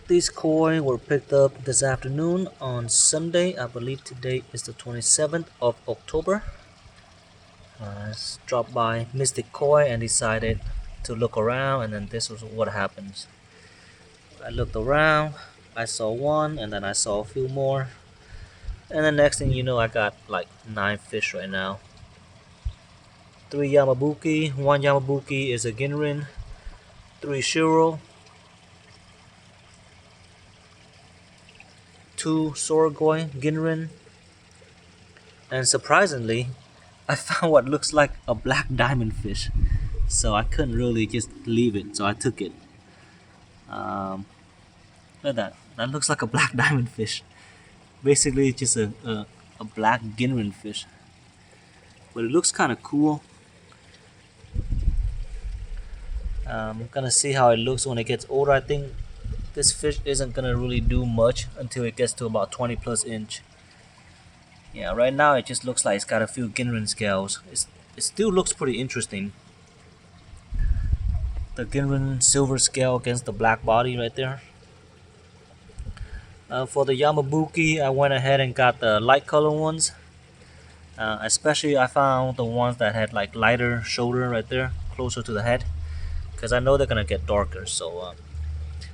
These koi were picked up this afternoon on Sunday. I believe today is the 27th of October. I dropped by Mystic Koi and decided to look around, and then this was what happens. I looked around, I saw one, and then I saw a few more. And the next thing you know, I got like 9 fish right now. 3 Yamabuki, 1 Yamabuki is a Ginrin, 3 Shiro, 2 Sorgoi Ginrin, and surprisingly, I found what looks like a black diamond fish. So I couldn't really just leave it, so I took it. Um, Look at that. That looks like a black diamond fish. Basically, it's just a black Ginrin fish. But it looks kind of cool. I'm gonna see how it looks when it gets older. I think this fish isn't gonna really do much until it gets to about 20 plus inch. Yeah, right now it just looks like it's got a few Ginrin scales. It still looks pretty interesting. The Ginrin silver scale against the black body right there. For the Yamabuki, I went ahead and got the light color ones. Especially I found the ones that had like lighter shoulder right there, closer to the head, because I know they're gonna get darker. So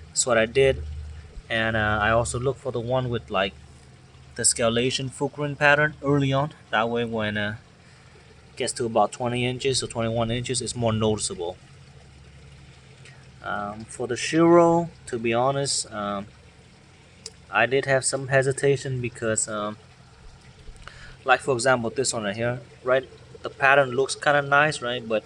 that's what I did. And I also looked for the one with like the scalation fulcrum pattern early on. That way when it gets to about 20 inches or 21 inches, it's more noticeable. For the Shiro, to be honest, I did have some hesitation because like for example this one right here, right, the pattern looks kind of nice, right, but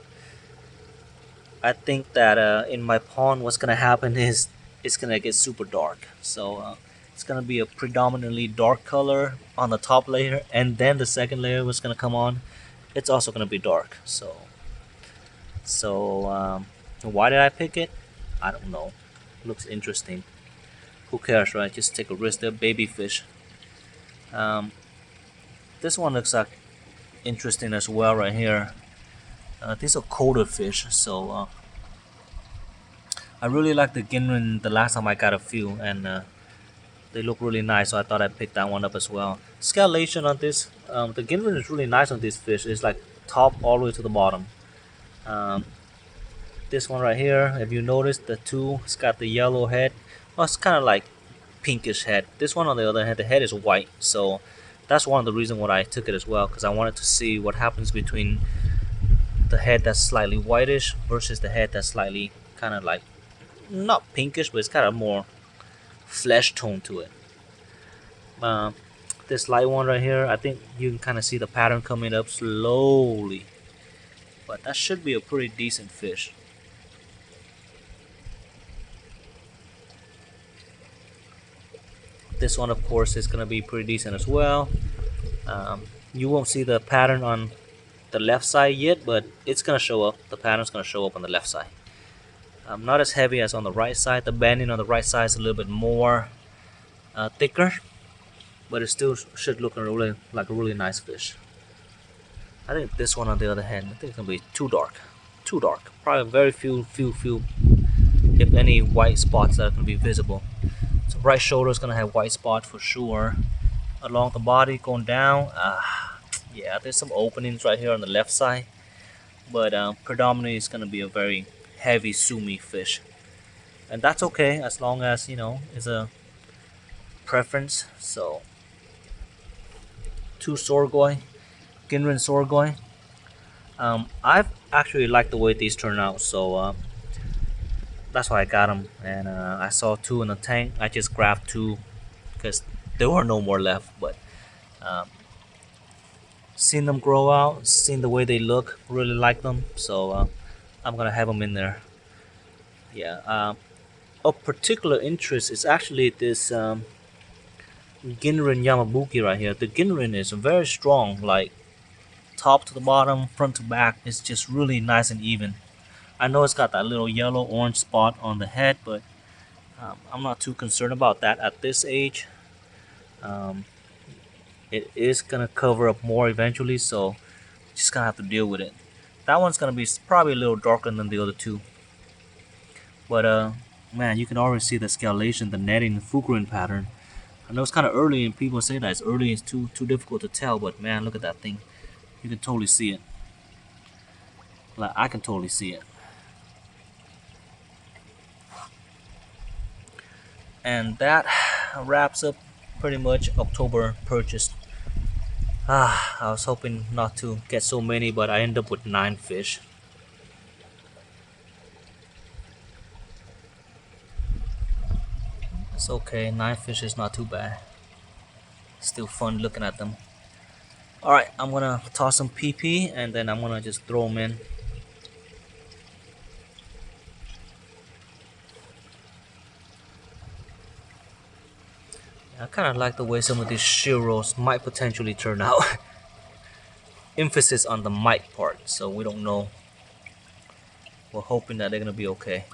I think that in my pond what's gonna happen is it's gonna get super dark. So it's gonna be a predominantly dark color on the top layer, and then the second layer was gonna come on, it's also gonna be dark. So why did I pick it? I don't know. Looks interesting. Who cares, right? Just take a risk. They're baby fish. um, this one looks like interesting as well right here. These are colder fish, so I really like the Ginrin the last time I got a few, and they look really nice, so I thought I'd pick that one up as well. Scalation on this, the Ginrin is really nice on this fish. It's like top all the way to the bottom. Um, this one right here, if you notice, the two, it's got the yellow head. Well, it's kind of like pinkish head. This one on the other hand, the head is white, so that's one of the reasons why I took it as well, because I wanted to see what happens between the head that's slightly whitish versus the head that's slightly kind of like not pinkish, but it's got a more flesh tone to it. Uh, this light one right here, I think you can kind of see the pattern coming up slowly, but that should be a pretty decent fish. This one, of course, is gonna be pretty decent as well. You won't see the pattern on the left side yet, but it's gonna show up. The pattern's gonna show up on the left side. Not as heavy as on the right side. The banding on the right side is a little bit more thicker, but it still should look like a really nice fish. I think this one, on the other hand, I think it's gonna be too dark. Too dark. Probably very few, if any, white spots that are gonna be visible. So right shoulder is gonna have white spot for sure. Along the body going down, yeah, there's some openings right here on the left side, but predominantly it's gonna be a very heavy sumi fish, and that's okay as long as it's a preference. So 2 Sorgoi, Ginrin Sorgoi. I've actually liked the way these turn out, so that's why I got them. And I saw 2 in the tank. I just grabbed 2 because there were no more left. But um, seen them grow out, seen the way they look, really like them. So I'm gonna have them in there. Yeah. Of particular interest is actually this Ginrin Yamabuki right here. The Ginrin is very strong, like top to the bottom, front to back. It's just really nice and even. I know it's got that little yellow orange spot on the head, but I'm not too concerned about that at this age. Um, it is gonna cover up more eventually, so just gonna have to deal with it. That one's gonna be probably a little darker than the other two, but man, you can already see the scalation, the netting, the Fukurin pattern. I know it's kind of early, and people say that it's early, it's too difficult to tell, but man, look at that thing. You can totally see it. Like, I can totally see it. And that wraps up pretty much October purchase. I was hoping not to get so many, but I ended up with 9 fish. It's okay, 9 fish is not too bad. Still fun looking at them. Alright, I'm gonna toss some PP and then I'm gonna just throw them in. I kind of like the way some of these Shiros might potentially turn out. Emphasis on the might part, so we don't know. We're hoping that they're gonna be okay.